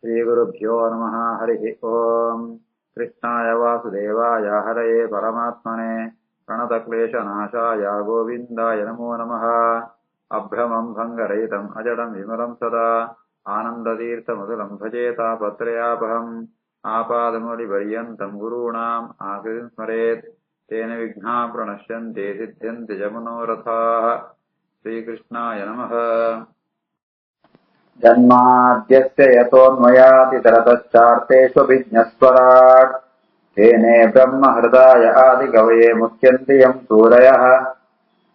श्रीगुरुभ्यो नमः। हरिः ओम्। कृष्णाय वासुदेवाय हरये परमात्मने प्रणतक्लेशनाशाय गोविन्दाय नमो नमः। अभ्रमम् भङ्गरहितम् अजडम् विमलम् सदा आनन्दतीर्थमधुरम् भजेतापत्रयापहम् आपादमौलिपर्यन्तम् गुरूणाम् आकृतिम् स्मरेत् तेन विघ्नाः प्रणश्यन्ते सिद्ध्यन्ति च मनोरथाः। श्रीकृष्णाय नमः। जन्माद्यस्य यतोऽन्वयातितरतश्चार्तेष्वभिज्ञस्वराट् तेने ब्रह्महृदाय आदिकवये मुह्यन्ति यम् सूरयः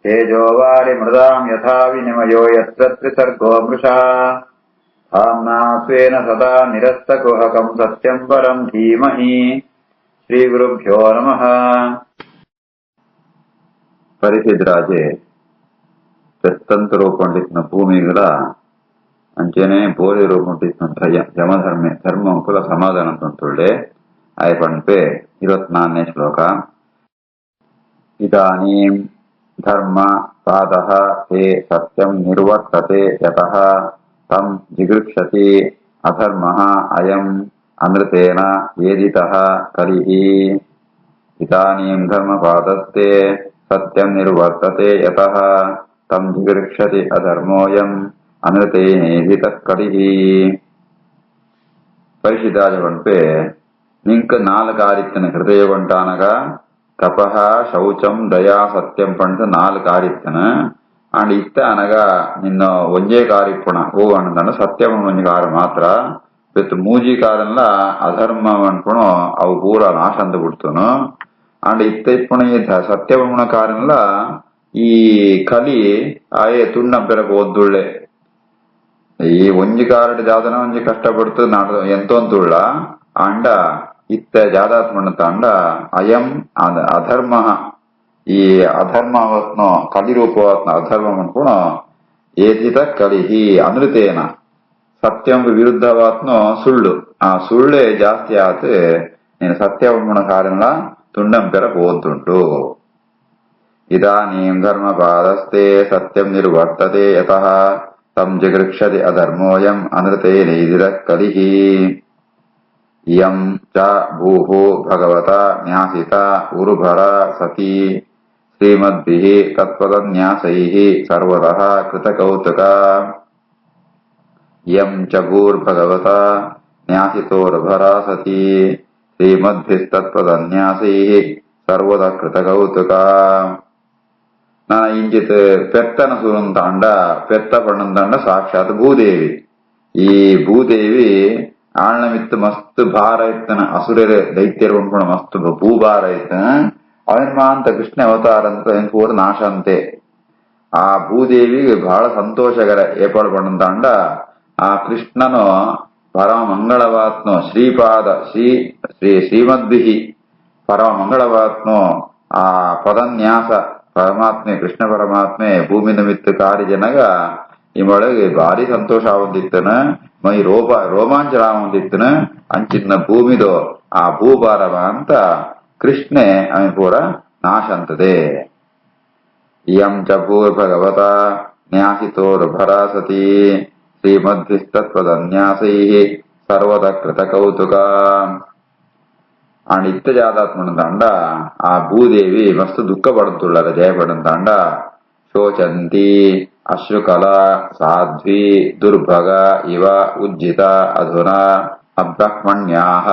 तेजोवारिमृदाम् यथा विनिमयो यत्र त्रिसर्गो मृषा धाम्ना स्वेन सदा निरस्तकुहकम् सत्यम् परम् धीमहि। श्रीगुरुभ्यो नमः। ಪರಿಸಿದ್ರಾಜೆ తెత్తంతరూపండిన భూమిగల అంచెనే పోలి రూಪಂಡಿಸಿದ ಧರ್ಮ ಕುಲ ಸಮಾಧಾನ ತಂತುಳ್ಳೆ ಆಯ್ಪಣ್ಪೆ 24ನೇ ಶ್ಲೋಕ. ಇದಾನೀಂ ಧರ್ಮ ಪಾದಃ ತೇ ಸತ್ಯಂ ನಿರ್ವರ್ತತೆ ಯತಃ ತಂ ಜಿಗೃಕ್ಷತಿ ಅಧರ್ಮಃ ಅಯಂ ಅನೃತೇನ ವೇದಿತಃ ಕಲಿಃ. ಇದಾನೀಂ ಧರ್ಮಪಾದಸ್ತೆ ಸತ್ಯಂ ನಿರ್ವರ್ತತೆ ಯತಃ ತಂ ಜಿಗೃಕ್ಷತಿ ಅಧರ್ಮೋಯಂ ಅನೃತೇನೇಧಿತಃ ಕಲಿಃ. ಪರಿಶಿದಾಜಗೊಂಡ್ಪೆ ನಿಂಕ ನಾಲ್ಕಾರಿತ್ತನ ಹೃದಯಗೊಂಟಾನಗ ತಪಃ ಶೌಚಂ ದಯಾ ಸತ್ಯಂ ಪಂಡ ನಾಲ್ಕಾರಿತ್ತನ ಅಂಡ್ ಇತ್ತ ಅನಗ ನಿನ್ನ ಒಂಜೇ ಕಾರಿಪ್ಪುಣ ಓ ಅಣ್ಣನ ಸತ್ಯಂ ಒಂಜಿ ಕಾರ ಮಾತ್ರ ಬೆತ್ತು ಮೂಜಿ ಕಾರಲ್ಲ ಅಧರ್ಮ ಅನ್ಪುಣು ಅವು ಪೂರ ನಾಶ ಅಂತ ಬಿಡ್ತನು. ಅಂಡ್ ಇತ್ತ ಇಪ್ಪುಣ ಸತ್ಯವಗುಣ ಕಾರಲ್ಲ ಈ ಕಲಿ ಆಯೇ ತುಂಡ ಬೆರಗ ಓದ್ದುಳ್ಳೆ ಈ ಒಂಜಿ ಕಾರಡ್ ಜಾದನ ಒಂಜಿ ಕಷ್ಟಪಡ್ತು ನಾಡ ಎಂತೊಂದುಳ್ಳ ಅಂಡ ಇತ್ತ ಜಾದಾತ್ಮಂತ ಅಂಡ ಅಯಂ ಅಧರ್ಮ ಈ ಅಧರ್ಮವತ್ನೋ ಕಲಿರೂಪವತ್ನ ಅಧರ್ಮ ಅನ್ಪುಣು ಏದಿತ ಕಲಿಹಿ ಅನೃತೇನ ಸತ್ಯಂ ವಿರುದ್ಧವಾತ್ನೋ ಸುಳ್ಳು ಆ ಸುಳ್ಳೇ ಜಾಸ್ತಿ ಆತ ನೀನು ಸತ್ಯಗುಣ ಕಾರಣ ತುಂಡಂ ಪೆರ ಓದ್ದುಂಟು. ಇದಾನೀಂ ಧರ್ಮಪಾದಸ್ತೆ ಸತ್ಯಂ ನಿರ್ವರ್ತತೆ ಯತಃ ತಂ ಜಿಗೃಕ್ಷತಿ ಅಧರ್ಮೋಯಂ ಅನೃತೇನೈದಿರಃ ಕಲಿಃ. ಇಯಂ ಚ ಭೂಃ ಭಗವತಾ ನ್ಯಾಸಿತಾ ಉರುಭರ ಸತಿ ಶ್ರೀಮದ್ಭಿಃ ತತ್ಪದನ್ಯಾಸೈಃ ಸರ್ವತಃ ಕೃತಕೌತುಕಾ. ಇಯಂ ಚ ಭೂರ್ಭಗವತಾ ನ್ಯಾಸಿತೋರ್ಭರಾ ಸತಿ ಶ್ರೀಮದ್ಭಿಸ್ತತ್ಪದನ್ಯಾಸೈಃ ಸರ್ವತಃ ಕೃತಕೌತುಕಾ. ನಾನು ಇಂಚಿತ್ ಪೆತ್ತನ ಸುರಂತಾಂಡ ಪೆತ್ತ ಪಣ್ಣಂತಾಂಡ ಸಾಕ್ಷಾತ್ ಭೂದೇವಿ. ಈ ಭೂದೇವಿ ಆಳ್ನಮಿತ್ತು ಮಸ್ತ್ ಭಾರ ಇತ್ತನ ಅಸುರರ ದೈತ್ಯರು ಅನ್ಕೊಂಡ ಮಸ್ತ್ ಭೂಭಾರ ಇತ್ತನ ಅವನ್ಮಾ ಅಂತ ಕೃಷ್ಣ ಅವತಾರ ಅಂತ ಪೂರ ನಾಶ ಅಂತೆ. ಆ ಭೂದೇವಿಗೆ ಬಹಳ ಸಂತೋಷಕರ ಏರ್ಪಾಡು ಪಣ್ಣಂತಾಂಡ ಆ ಕೃಷ್ಣನು ಪರಮ ಮಂಗಳವಾತ್ನೋ ಶ್ರೀಪಾದ ಶ್ರೀಮದ್ಭಿಹಿ ಪರಮ ಮಂಗಳವಾತ್ನೋ ಆ ಪದನ್ಯಾಸ ಪರಮಾತ್ಮೆ ಕೃಷ್ಣ ಪರಮಾತ್ಮೆ ಭೂಮಿ ನಿಮಿತ್ತ ಕಾರಿ ಜನಗ ಇವಳಿಗೆ ಭಾರಿ ಸಂತೋಷ ಆವಂದಿತ್ತನ ಮೈ ರೋಮಾಂಚನ ಆವಂದಿತ್ತನ ಅಂಚಿನ ಭೂಮಿದು ಆ ಭೂಭಾರವ ಅಂತ ಕೃಷ್ಣೆ ಅವನ್ ಪೂರ ನಾಶ ಅಂತದೆ. ಇಯಂ ಚ ಭೂರ್ಭಗವತ ನ್ಯಾಸಿತೋರ್ಭರಾ ಸತಿ ಶ್ರೀಮದ್ಭಿಸ್ತತ್ಪದನ್ಯಾಸೈಃ ಸರ್ವತಃ ಕೃತಕೌತುಕ. ಅಂಡ್ ಇತ್ತ ಜಾತಾತ್ಮನಂತಾಂಡ ಆ ಭೂದೇವಿ ಮಸ್ತ್ ದುಃಖ ಪಡಂತುಳ್ಳದ ಜಯ ಪಡಂತಾಂಡ ಶೋಚಂತಿ ಅಶ್ರುಕಲ ಸಾಧ್ವಿ ದುರ್ಭಗ ಇವ ಉಜ್ಜಿತ ಅಧುನಾ ಅಬ್ರಹ್ಮಣ್ಯಾಃ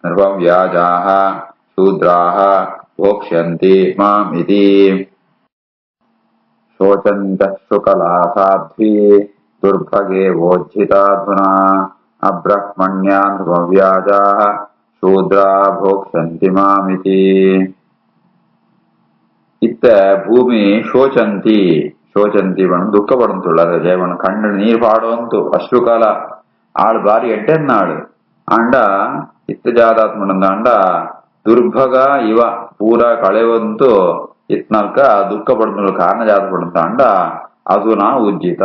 ನಿರ್ವವ್ಯಾಜಾಃ ಶೂದ್ರಾಃ ಭೋಕ್ಷ್ಯಂತಿ ಮಾಂ ಇತಿ. ಶೋಚಂತ್ಯಶ್ರುಕಲಾ ಸಾಧ್ವಿ ದುರ್ಭಗೆ ವೋಜ್ಜಿತಾಧುನಾ ಅಬ್ರಹ್ಮಣ್ಯಾ ನಿರ್ವವ್ಯಾಜಾಃ ಶೂದ್ರಾ ಭೋಕ್ಷ್ಯಂತಿ ಮಾಮಿತಿ. ಇತ್ತ ಭೂಮಿ ಶೋಚಂತಿ ಬಣ್ಣ ದುಃಖ ಪಡಂತುಳ್ಳದ ಜಯವಣ್ಣ ಕಣ್ಣು ನೀರ್ ಪಾಡುವಂತು ಅಶ್ರುಕಾಲ ಆಳ್ ಬಾರಿ ಎಡ್ಡೆನ್ನಾಳು ಅಂಡ ಇತ್ತ ಜಾದಾತ್ಮಂಡ ಅಂಡ ದುರ್ಭಗ ಇವ ಪೂರ ಕಳೆವಂತು ಇತ್ನಲ್ಕ ದುಃಖ ಪಡಂತ ಕಾರಣ ಜಾತ ಪಡಂತ ಅಂಡ ಅದು ನಾ ಉಜ್ಜಿತ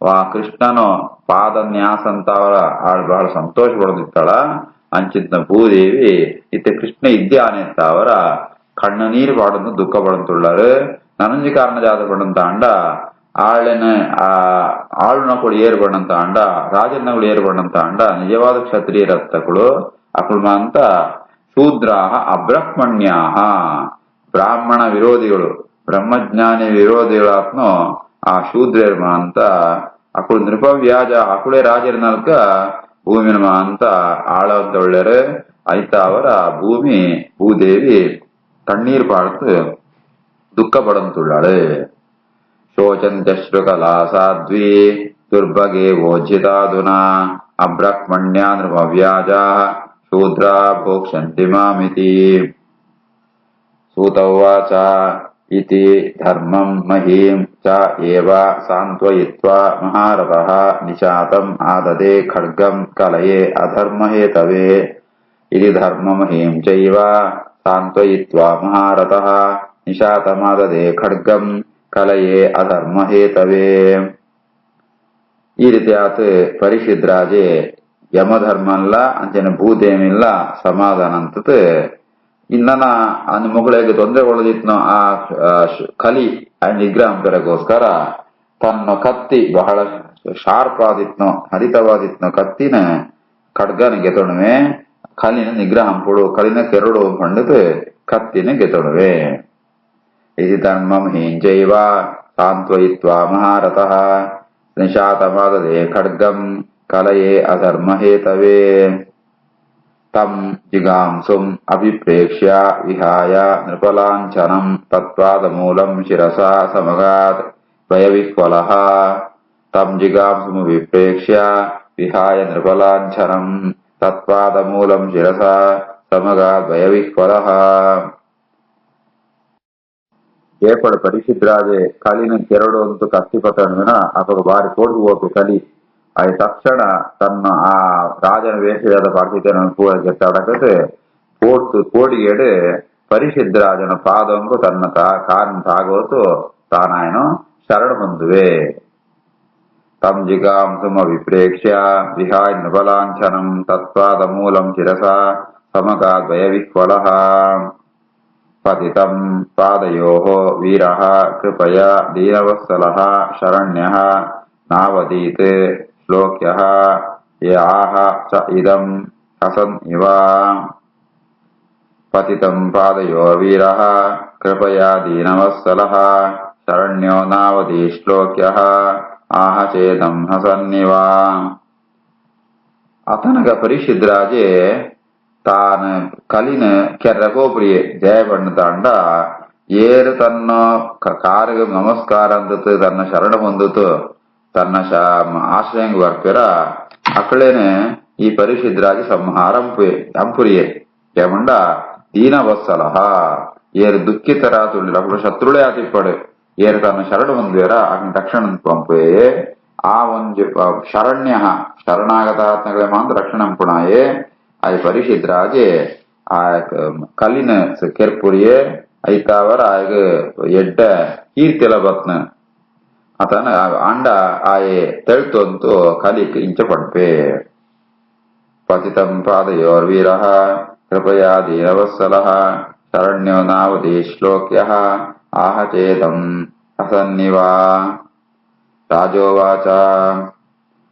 ವಾ ಕೃಷ್ಣನು ಪಾದನ್ಯಾಸ ಅಂತ ಅವರ ಆಳ್ ಬಹಳ ಸಂತೋಷ ಪಡದಿತ್ತಾಳ ಅಂಚಿದ್ನ ಭೂದೇವಿ ಇತ್ತ ಕೃಷ್ಣ ಇದ್ಯಾನೆ ಅಂತ ಅವರ ಕಣ್ಣು ನೀರು ಪಾಡನ್ನು ದುಃಖ ಪಡಂತುಳ್ಳರು ನನಂಜಿ ಕಾರಣ ಜಾತ ಪಡಂತ ಅಂಡ ಆಳುನ ಕೂಡ ಏರ್ಬಣ್ಣಂತ ಅಂಡ ರಾಜನ್ನಗಳು ಏರ್ಬಣ್ಣಂತ ಅಂಡ ನಿಜವಾದ ಕ್ಷತ್ರಿಯರತ್ತಗಳು ಅಕುಲ್ಮ ಅಂತ ಶೂದ್ರಾಹ ಅಬ್ರಹ್ಮಣ್ಯಾಹ ಬ್ರಾಹ್ಮಣ ವಿರೋಧಿಗಳು ಬ್ರಹ್ಮಜ್ಞಾನಿ ವಿರೋಧಿಗಳಾತ್ನೋ ಆ ಶೂದ್ರೇರ್ಮ ಅಂತ ಅಕುಳು ನೃಪವ್ಯಾಜ ಅಕುಳೇ ರಾಜರಿನಲ್ಕ ಭೂಮಿನ ಅಂತ ಆಳಂತ ಒಳ್ಳೆರು ಐತ ಅವರ ಭೂಮಿ ಭೂದೇವಿ ಕಣ್ಣೀರ್ ಪಾಡ್ತು ದುಃಖ ಪಡಂತುಳ್ಳಾಳೆ ಶೋಚಂತ್ಯಶ್ರುಕಲಾ ಸಾಧ್ವಿ ದುರ್ಭಗೆ ವೋಜ್ಜಿತಾದುನಾ ಅಬ್ರಹ್ಮಣ್ಯ ನೃಪವ್ಯಾಜ ಶೂದ್ರಾ ಭೋಕ್ಷಂತಿ ಮಾಮಿತಿ ಸೂತೌವಾಚ ಇತಿ ಧರ್ಮಂ ಮಹೀಂ ಚ ಏವ ಸಾಂತ್ವಯಿತ್ವಾ ಮಹಾರಥಃ ನಿಶಾತಂ ಆದದೆ ಖಡ್ಗಂ ಕಲಯೇ ಅಧರ್ಮಹೇತವೇ ಇತಿ ಧರ್ಮಮಹೀಂ ಚೈವ ಸಾಂತ್ವಯಿತ್ವಾ ಮಹಾರಥಃ ನಿಶಾತಮಾದದೆ ಖಡ್ಗಂ ಕಲಯೇ ಅಧರ್ಮಹೇತವೇ. ಈ ರೀತಿ ಆತ ಪರೀಕ್ಷಿತ್ ರಾಜೆ ಯಮಧರ್ಮಲ್ಲ ಅಂಚನೆ ಭೂದೇಮಿಲ್ಲ ಸಮಾಧಾನ ಅಂತತ್ ಇನ್ನನ ಅಂದ್ ಮಗಳಿಗೆ ತೊಂದರೆಗೊಳ್ಳದಿತ್ನೋ ಆ ಕಲಿ ಆ ನಿಗ್ರಹ ಪೆರಗೋಸ್ಕರ ತನ್ನ ಕತ್ತಿ ಬಹಳ ಶಾರ್ಪ್ ಆದಿತ್ನೋ ಹರಿತವಾದಿತ್ನೋ ಕತ್ತಿನ ಖಡ್ಗನ ಗೆತೊಣವೆ ಕಲಿನ ನಿಗ್ರಹ ಪುಡು ಕಲಿನ ಕೆರಡು ಪಂಡತ್ ಕತ್ತಿನ ಗೆತೊಣವೆ. ಇತಿ ಧರ್ಮಂ ಹಿಂಜೈವ ಸಾಂತ್ವಯಿತ್ವಾ ಮಹಾರಥಃ ನಿಶಾತಮಾದದೆ ಖಡ್ಗಂ ಕಲಯೇ ಅಧರ್ಮಹೇತವೇ. ತಂ ಜಿಗಾಂಸುಂ ಅಭಿಪ್ರೇಕ್ಷ್ಯ ವಿಹಾಯ ನೃಪಲಾಂಛನಂ ತತ್ಪಾದಮೂಲಂ ಶಿರಸಾ ಸಮಗಾತ್ ಭಯವಿಹ್ವಲಃ. ತಂ ಜಿಗಾಂಸುಮಭಿಪ್ರೇಕ್ಷ್ಯ ವಿಹಾಯ ನೃಪಲಾಂಛನಂ ತತ್ಪಾದಮೂಲಂ ಶಿರಸಾ ಸಮಗಾತ್ ಭಯವಿಹ್ವಲಃ. ಏಪಡ ಪರಿಶುದ್ರಾಜೆ ಕಲಿನ ಕೆರಡು ಅಂತೂ ಕತ್ತಿಪತನ ಅಪಗ ಬಾರಿ ತೋಡ್ದು ಹೋಗು ಕಲಿ ಅದು ತಕ್ಷಣ ತನ್ನ ಆ ರಾಜನ ವೇಷದ ಪಾರ್ಥಿತನ ಪೂರ ಗೆತ್ತಾಡಕತೆ ಪೋರ್ತು ಕೋಡಿಗೆಡು ಪರಿಶುದ್ಧರಾಜನ ಪಾದಂಗು ತನ್ನ ಕಾರಣ ತಾಗೋತು ತಾನಾಯನು ಶರಣ ಹೊಂದುವೆ. ತಂ ಜಿಗಾಂಸುಮ ವಿಪ್ರೇಕ್ಷ್ಯ ವಿಹಾಯ ನೃಪಲಾಂಛನಂ ತತ್ಪಾದ ಮೂಲಂ ಶಿರಸಾ ಸಮಗಾತ್ ಭಯವಿಹ್ವಲಃ. ಪತಿತಂ ಪಾದಯೋಃ ವೀರಃ ಕೃಪಯಾ ದೀನವತ್ಸಲಃ ಶರಣ್ಯಃ ನಾವದೀತ್ ಶ್ಲೋಕ್ಯಃ ಯಾಹ ಚ ಇದಂ ಹಸನ್ ಇವ. ಪತಿತಂ ಪಾದಯೋಃ ವೀರಃ ಕೃಪಯಾ ದೀನವತ್ಸಲಃ ಶರಣ್ಯೋ ನಾವದಿ ಶ್ಲೋಕ್ಯಃ ಆಹ ಚೇದಂ ಹಸನ್ನಿವ. ಅತನಗ ಪರಿಶುದ್ಧರಾಜೆ ತಾನ ಕಲಿನ ಕೆರ್ರಗೋಪ್ರಿಯೆ ಜಯ ಬಣ್ಣದಾಂಡ ಏರು ತನ್ನ ಕಾರ್ಯ ನಮಸ್ಕಾರ ಅಂದತು ತನ್ನ ಶರಣ ಹೊಂದತು ತನ್ನ ಆಶ್ರಯಂಗ ಬರ್ಪೆರ ಅಕ್ಕಳೇನೆ ಈ ಪರಿಶುದ್ಧರಾಜ ಸಂಹಾರ ಅಂಪುರಿಯೆ ಏಮಂಡ ದೀನವತ್ಸಲಃ ಏರು ದುಃಖಿತರ ತುಳ್ಳಿ ಅಕ್ಕಳು ಶತ್ರುಳೇ ಆತಿಪ್ಪಡು ಏರು ತನ್ನ ಶರಣ ಹೊಂದ್ವೇರ ಅಕ್ಕ ರಕ್ಷಣ ಪಂಪೆ ಆ ಒಂದು ಶರಣ್ಯ ಶರಣಾಗತಾತ್ಮಗಳೇ ಮಾತ್ರ ರಕ್ಷಣ ಪುಣಾಯೇ ಅದು ಪರಿಶುದ್ಧರಾಜೆ ಆ ಕಲ್ಲಿನ ಕೆರ್ಪುರಿಯೇ ಐತಾವರ ಆಗ ಎಡ್ಡ ಕೀರ್ತಿಲ ಬತ್ನ ಅತನ ಅಂಡ ಆಯೆ ತೆಳ್ತೊಂತು ಕಲಿಕ್ ಇಂಚ ಪಡ್ಪೆ. ಪತಿತಂ ಪಾದಯೋರ್ವೀರಃ ಕೃಪಯಾ ದೀನವತ್ಸಲಃ ಶರಣ್ಯೋ ನಾವದಿ ಶ್ಲೋಕ್ಯಃ ಆಹ ಚೇದಂ ಹಸನ್ನಿವ. ರಾಜೋವಾಚ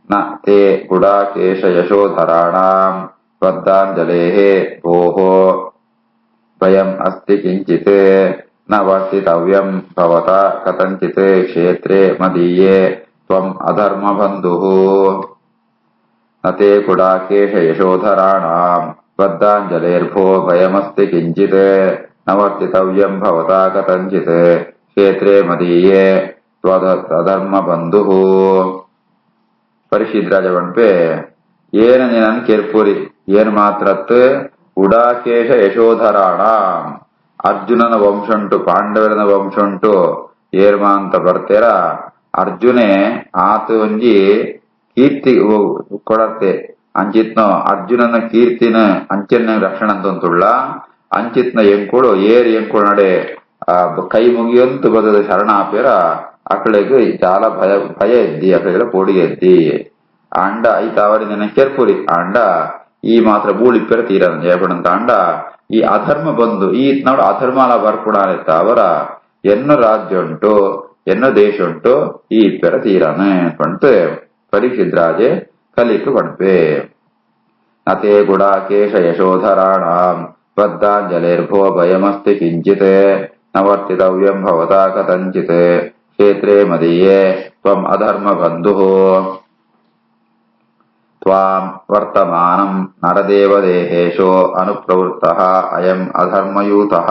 ನ ತೇ ಗುಡಾಕೇಶ ಯಶೋಧರಾಣಾಂ ಬದ್ಧಾಂಜಲೇಃ ಭೋಃ ಭಯಂ ಅಸ್ತಿ ಕಿಂಚಿತ್ ನ ವರ್ತಿತವ್ಯಂ ಭವತಾ ಕಥಂಚಿತ್ ಕ್ಷೇತ್ರೇ ಮದೀಯೇ ತ್ವಂ ಅಧರ್ಮ ಬಂಧುಃ. ನ ತೇ ಗುಡಾಕೇಶ ಯಶೋಧರಾಣಾಂ ಬದ್ಧಾಂಜಲೇರ್ಭೋ ಭಯಮಸ್ತಿ ಕಿಂಚಿತ್ ನ ವರ್ತಿತವ್ಯಂ ಭವತಾ ಕಥಂಚಿತ್ ಕ್ಷೇತ್ರೇ ಮದೀಯೇ ತ್ವದಧರ್ಮ ಬಂಧುಃ. ಪರಿಶುದ್ಧರಾಜ ಬಣ್ಪೆ ಏನ ನೀನನ್ ಕೆರ್ಪುರಿ ಏನ್ ಮಾತ್ರತ್ ಉಡಾಕೇಶ ಯಶೋಧರಾಣ ಅರ್ಜುನನ ವಂಶುಂಟು ಪಾಂಡವರನ ವಂಶುಂಟು ಏರ್ಮಾ ಅಂತ ಬರ್ತೀರ ಅರ್ಜುನೆ ಆತ ಒಂಜಿ ಕೀರ್ತಿ ಕೊಡತ್ತೆ ಅಂಚಿತ್ನೋ ಅರ್ಜುನನ ಕೀರ್ತಿನ ಅಂಚೆನ ರಕ್ಷಣ ಅಂತಂತುಳ್ಳ ಅಂಚಿತ್ನ ಎಂಕುಳು ಏರ್ ಎಂಕುಳು ನಡೆ ಕೈ ಮುಗಿಯಂತು ಬದದ ಶರಣ ಆಪೇರ ಅಕಳಿಗೆ ಚಾಲ ಭಯ ಎದ್ದಿ ಅಕಳಿಗೆಲ್ಲ ಪೋಡಿಗೆ ಎದ್ದಿ ಅಂಡ ಐತ ಅವರಿ ನೆನ ಕೆರ್ಪುರಿ ಅಂಡ ಈ ಮಾತ್ರ ಬೂಳಿಪ್ಪೆರ ತೀರನ ಜಯಪಡಂತ ಅಂಡ ಈ ಅಧರ್ಮ ಬಂದು ಈ ನೋಡು ಅಧರ್ಮಾಲ ಬರ್ಪುಡ ಅವರ ಎನ್ನು ರಾಜ್ಯ ಉಂಟು என்ன தேசுண்டு ஈப்பெற தீரனு பண்ட்டு பரீட்சித் ராஜே கலிக்கு பண்பே நதே குடாகேஷ யசோதராணாம் பத்தாஞ்சலிர்போ பயமஸ்தி கிஞ்சித் நவர்த்திதவ்யம் பவதா கதஞ்சித் க்ஷேத்ரே மதீயே த்வம் அதர்ம பந்துः த்வாம் வர்த்தமானம் நரதேவதேஹேஷோ அனுப்ரவೃತ್ತಃ அயம் அதர்மயூதः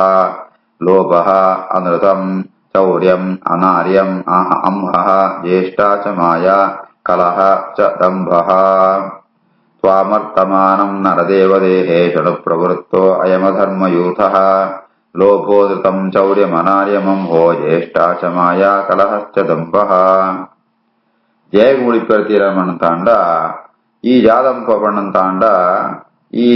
லோபः அனுதம் चौर्यम् अनार्यम् अम्हः ज्येष्ठा च माया कलह च दम्भः त्वामर्तमानम् नरदेवदेहेषनुप्रवृत्तो अयमधर्मयूथः लोभोदृतम् चौर्यमनार्यमम्हो ज्येष्ठा च माया कलहश्च दम्भः ಜಯಗುಳಿಪರ್ತೀರಮಣ್ಣಂತಾಂಡ ಈ ಜಾದಂಪಣ್ಣಂತಾಂಡ ಈ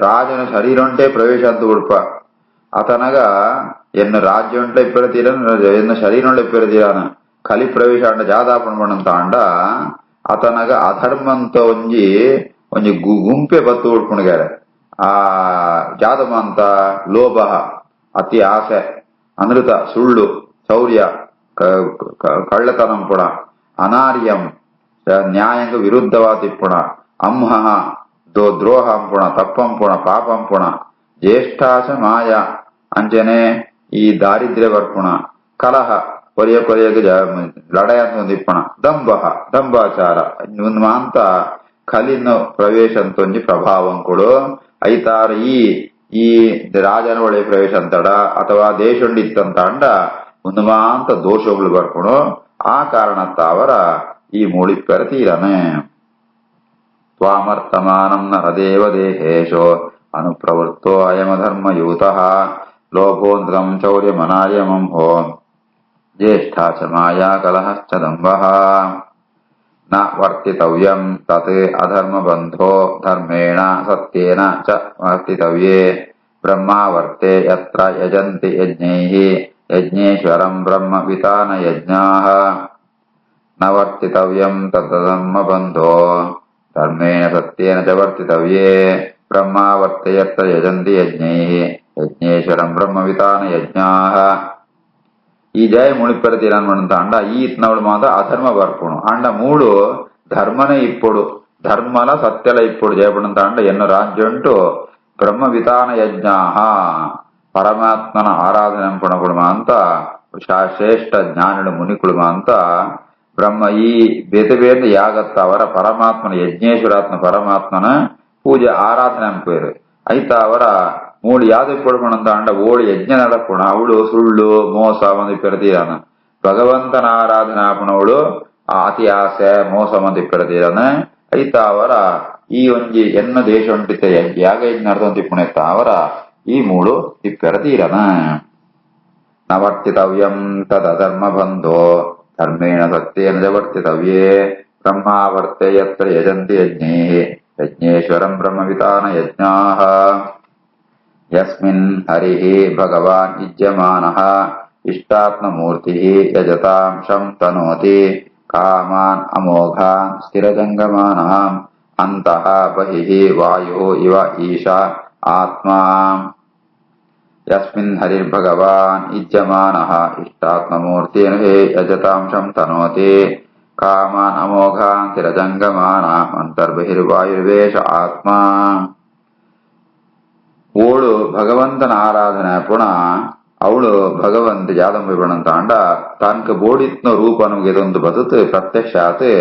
ರಾಜನ ಶರೀರಂಟೆ ಪ್ರವೇಶ ಅಂತ ಉಡ್ಪ అతనగా ఎన్న రాజ్యంలో ఇప్పటితీరను ఎన్న శరీరంలో ఇప్పటితీరాను కలి ప్రవేశ అంట జాదాపణ పడంతాండ అతనగా అధర్మంతో ಒಂಜಿ ಗುಂಪೆ ಬತ್ತು ಉಡ್ಕೊಂಡ್ಗಾರ ಆ ಜಾದಮಂತ ಲೋಭ ಅತಿ ಆಸೆ ಅನೃತ ಸುಳ್ಳು ಚೌರ್ಯ ಕಳ್ಳತನಂ ಪುಣ ಅನಾರ್ಯಂ ನ್ಯಾಯಂಗ ವಿರುದ್ಧವಾದ ಪುಣ ಅಂಹ ದ್ರೋಹಂ ಪುಣ ತಪ್ಪಂ ಪುಣ ಪಾಪಂ ಪುಣ ಜ್ಯೇಷ್ಠಾಚ ಮಾಯ ಅಂಜನೆ ಈ ದಾರಿದ್ರ್ಯ ಬರ್ಪುಣ ಕಲಹ ಕೊರಿಯ ಕೊರಿಯಗೆ ಲಡಾಯಂತ ಒಂದಿಪ್ಪಣ ದಂಭ ದಂಭಾಚಾರ ಮಾಂತ ಕಲಿನ ಪ್ರವೇಶ ಅಂತ ಒಂಜಿ ಪ್ರಭಾವಂ ಕೊಡು ಐತಾರ ಈ ರಾಜನ ಒಳ್ಳೆ ಪ್ರವೇಶ ಅಂತಡ ಅಥವಾ ದೇಶಂಡಿತ್ತಂತ ಅಂಡ ಒಂದು ಮಾಂತ ದೋಷಗಳು ಬರ್ಪುಣು ಆ ಕಾರಣತ್ತ ಅವರ ಈ ಮೂಳಿಪ್ಪೆರ ತೀರನೆ ತ್ವಾಮರ್ತಮಾನಂ ನರದೇವ ದೇಹೇಶೋ ಅನುಪ್ರವೃತ್ತೋ ಅಯಮಧರ್ಮಯೂತಃ ಲೋಭೋಂದ್ರಂ ಚೌರ್ಯಮನಾರ್ಯಮಂಹೋ ಜ್ಯೇಷ್ಠಾ ಚ ಮಾಯಾ ಕಲಹಶ್ಚ ದಂಭಃ ನ ವರ್ತಿತವ್ಯಂ ತತ್ ಅಧರ್ಮಬಂಧೋ ಧರ್ಮೇಣ ಸತ್ಯೇನ ಚ ವರ್ತಿತವ್ಯೇ ಬ್ರಹ್ಮಾವರ್ತೆ ಯತ್ರ ಯಜಂತಿ ಯಜ್ಞೈಃ ಯಜ್ಞೇಶ್ವರಂ ಬ್ರಹ್ಮವಿತಾನ ಯಜ್ಞಾಃ ನ ವರ್ತಿತವ್ಯಂ ತದಧರ್ಮಬಂಧೋ ಧರ್ಮೇಣ ಸತ್ಯೇನ ಚ ವರ್ತಿತವ್ಯೇ ಬ್ರಹ್ಮಾವರ್ತೆ ಯತ್ರ ಯಜಂತಿ ಯಜ್ಞೈಃ ಯಜ್ಞೇಶ್ವರಂ ಬ್ರಹ್ಮವಿತಾನ ಯಜ್ಞಾಃ ಈ ಜಯ ಮುಳಿಪೆರತೀರನ್ಮಂತ ಅಂಡ ಈ ಇತ್ನವಳು ಮಾತ ಅಧರ್ಮ ಬರ್ಪುಣು ಅಂಡ ಮೂಡು ಧರ್ಮನೇ ಇಪ್ಪುಡು ಧರ್ಮಲ ಸತ್ಯಲ ಇಪ್ಪುಡು ಜಯಪಡಂತ ಅಂಡ ಎನ್ನು ರಾಜ್ಯ ಉಂಟು ಬ್ರಹ್ಮವಿತಾನ ಯಜ್ಞಾಃ ಪರಮಾತ್ಮನ ಆರಾಧನೆ ಪುಣಪುಡುಮ ಅಂತ ಶ್ರೇಷ್ಠ ಜ್ಞಾನಿಡು ಮುನಿಕುಳುಮ ಅಂತ ಬ್ರಹ್ಮ ಈ ಬೇತೆ ಬೇರೆ ಯಾಗತ್ತ ಅವರ ಪರಮಾತ್ಮನ ಯಜ್ಞೇಶ್ವರಾತ್ಮ ಪರಮಾತ್ಮನ ಪೂಜೆ ಆರಾಧನೆ ಅಂಪೇರು ಐತ ಅವರ ಮೂಡು ಯಾವ್ದು ಪಡ್ಕೊಂಡಂತ ಅಂಡ ಓಡಿ ಯಜ್ಞ ನಡಪುಣ ಅವಳು ಸುಳ್ಳು ಮೋಸ ಮಂದಿ ಪೆರತೀರಾನ ಭಗವಂತನ ಆರಾಧನೆ ಆಪುಣವಳು ಅತಿ ಆಸೆ ಮೋಸ ಮಂದಿ ಪೆರತೀರಾನ ಐತ ಅವರ ಈ ಒಂಜಿ ಎನ್ನ ದೇಶ ಉಂಟಿತ ಯಾಗ ಯಜ್ಞ ನಡ್ದಂತಿ ಪುಣೆತ್ತ ಅವರ ಈ ಮೂಡು ತಿಪ್ಪೆರತೀರನ ನವರ್ತಿತವ್ಯಂ ತದಧರ್ಮ ಬಂಧೋ ಧರ್ಮೇಣ ಸತ್ಯೇನ ಚ ವರ್ತಿತವ್ಯೇ ಬ್ರಹ್ಮಾವರ್ತೆ ಯತ್ರ ಯಜಂತಿ ಯಜ್ಞೈಃ ಯಜ್ಞೇಶ್ವರಂ ಬ್ರಹ್ಮವಿತಾನ ಯಜ್ಞಾಃ ಯಸ್ಮಿನ್ ಹರಿಃ ಭಗವಾನ್ ಯುಜ್ಯಮಾನಃ ಇಷ್ಟಾತ್ಮಮೂರ್ತಿಃ ಯಜತಾಂಶಂ ತನೋತಿ ಕಾಮಾನ್ ಅಮೋಘಾನ್ ಸ್ಥಿರಜಂಗಮಾನಾಂ ಅಂತಃ ಬಹಿಃ ವಾಯೋ ಇವ ಈಶಾ ಆತ್ಮಾ ಯಸ್ಮಿನ್ ಹರಿರ್ಭಗವಾನ್ ಯುಜ್ಯಮಾನಃ ಇಷ್ಟಾತ್ಮಮೂರ್ತಿಃ ಯಜತಾಂಶಂ ತನೋತಿ ಕಾಮಾನ್ ಅಮೋಘಾನ್ ಸ್ಥಿರಜಂಗಮಾನಾಂ ಅಂತರ್ಬಹಿರ್ವಾಯುರ್ವೇಶ ಆತ್ಮಾ ಓಳು ಭಗವಂತನ ಆರಾಧನೆ ಪುಣ ಅವಳು ಭಗವಂತ ಜಾದಂಬ ಬಿಡಂತ ಅಂಡ ತನಕ ಬೋಡಿತ್ನ ರೂಪ ನಮಗೆ ಇದೊಂದು ಬದುಕು ಪ್ರತ್ಯಕ್ಷ ಆತೆ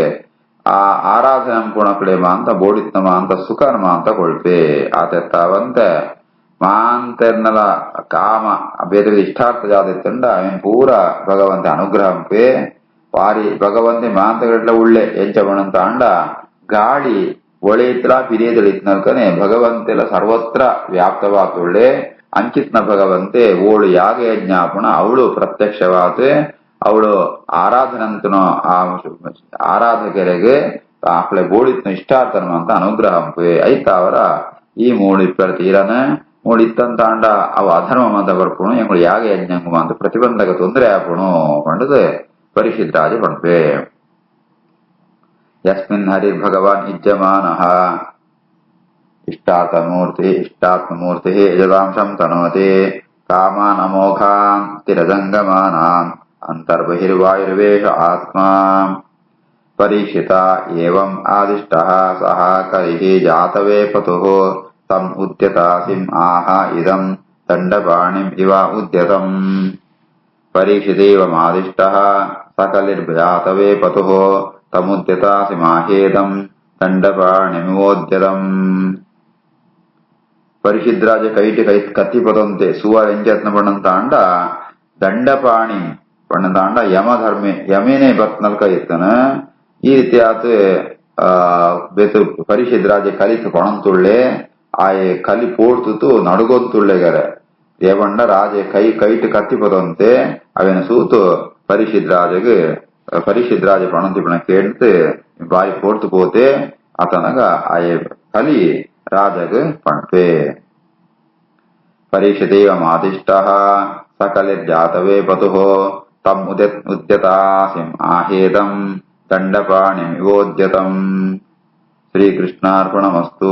ಆ ಆರಾಧನೆ ಪುಣ ಕಡೆ ಮಾಂತ ಬೋಡಿತ್ನ ಮಾಂತ ಸುಖನ ಮಾಂತ ಕೊಳ್ಪೆ ಆತೆತ್ತಾವಂತೆ ಮಾಂತೆರ್ನಲ ಕಾಮ ಬೇರೆ ಇಷ್ಟಾರ್ಥ ಜಾತಿತ್ತಂಡ ಅವನ್ ಪೂರ ಭಗವಂತ ಅನುಗ್ರಹಂಪೆ ವಾರಿ ಭಗವಂತೆ ಮಾಂತಗಟ್ಲ ಉಳ್ಳೆ ಎಂಚ ಬಣಂತ ಅಂಡ ಗಾಳಿ ಒಳೆಯಿತ್ರ ಪಿರಿಯದಳಿತ್ನಲ್ಕನೆ ಭಗವಂತೆಲ್ಲ ಸರ್ವತ್ರ ವ್ಯಾಪ್ತವಾತುಳ್ಳೆ ಅಂಕಿತ್ನ ಭಗವಂತೆ ಓಳು ಯಾಗ ಯಜ್ಞಾಪಣ ಅವಳು ಪ್ರತ್ಯಕ್ಷವಾತೆ ಅವಳು ಆರಾಧನಂತನೋ ಆ ಆರಾಧಕರಿಗೆ ಆಕಳೆ ಬೋಳಿತ್ನ ಇಷ್ಟಾರ್ಥನ ಅಂತ ಅನುಗ್ರಹಂಪೆ ಐತ ಅವರ ಈ ಮೂಳಿಪ್ಪರ ತೀರನ ಮೂಳಿತ್ತಂತ ಅಂಡ ಅವ ಅಧರ್ಮ ಮಂದ ಬರ್ಪುಣು ಎಂಗಳು ಯಾಗ ಯಜ್ಞಂಗ ಅಂತ ಪ್ರತಿಬಂಧಕ ತೊಂದರೆ ಆಪುಣು ಪಂಡದು ಪರಿಶುದ್ಧ ರಾಜ ಪಣ್ಪೆ ಯಸ್ಮಿನ್ ಹರಿರ್ಭಗವಾನ್ ಯುಜ್ಯಮಾನಃ ಇಷ್ಟಾತ್ಮಮೂರ್ತಿ ಯಜತಾಂಶಂ ತನೋತಿ ಕಾಮಾನ್ ಅಮೋಘಾನ್ ಸ್ಥಿರಜಂಗಮಾನಾನ್ ಅಂತರ್ಬಹಿರ್ವಾಯುರ್ವೇಷ ಆತ್ಮಾ ಪರೀಕ್ಷಿತ ಏವಂ ಆದಿಷ್ಟಃ ಸಹ ಕರಿಃ ಜಾತವೇ ಪತುಃ ತಂ ಉದ್ಯತಾಸಿಂ ಆಹ ಇದಂ ದಂಡಪಾಣಿಂ ಇವ ಉದ್ಯತಂ ಪರೀಕ್ಷಿತೇವಮಾದಿಷ್ಟಃ ಸಕಲಿರ್ಜಾತವೇ ಪತುಃ ತಮುದ್ಯತಾಸಿಮಾಹೇದಂ ದಂಡಪಾಣಿಮಿವೋದ್ಯತಂ ಪರಿಶಿದ್ರಾಜ ಕೈಟಿ ಕತ್ತಿಪದಂತೆ ಸುವರಂಜತ್ನ ಪಣ್ಣಂತಾಂಡ ದಂಡಪಾಣಿ ಪಣ್ಣಂತಾಂಡ ಯಮಧರ್ಮೆ ಯಮೇನೆ ಬತ್ನಲ್ಕ ಇತ್ತನ ಈ ರೀತಿಯಾದ ಬೆತ್ತು ಪರಿಶಿದ್ರಾಜ ಕಲಿತು ಕೊಣಂತುಳ್ಳೆ ಆಯೆ ಕಲಿ ಪೋಡ್ತು ನಡುಗೊಂತುಳ್ಳೆಗರೆ ದೇವಂಡ ರಾಜೆ ಕೈಟ್ ಕತ್ತಿಪದಂತೆ ಅವನ ಸೂತು ಪರಿಶಿದ್ರಾಜ ಪಣಂತಿಪಣ ಕೇಳ್ತು ಬಾಯಿ ಪೋಡ್ತು పోతే అతనగ ఆయ కలి రాజగు పంపే పరీక్షితేవమాదిష్టః సకలిర్జాతవే పతుః తం ఉద్యతాసిం ఆహేదం దండపాణిమివోద్యతం శ్రీకృష్ణార్పణమస్తు.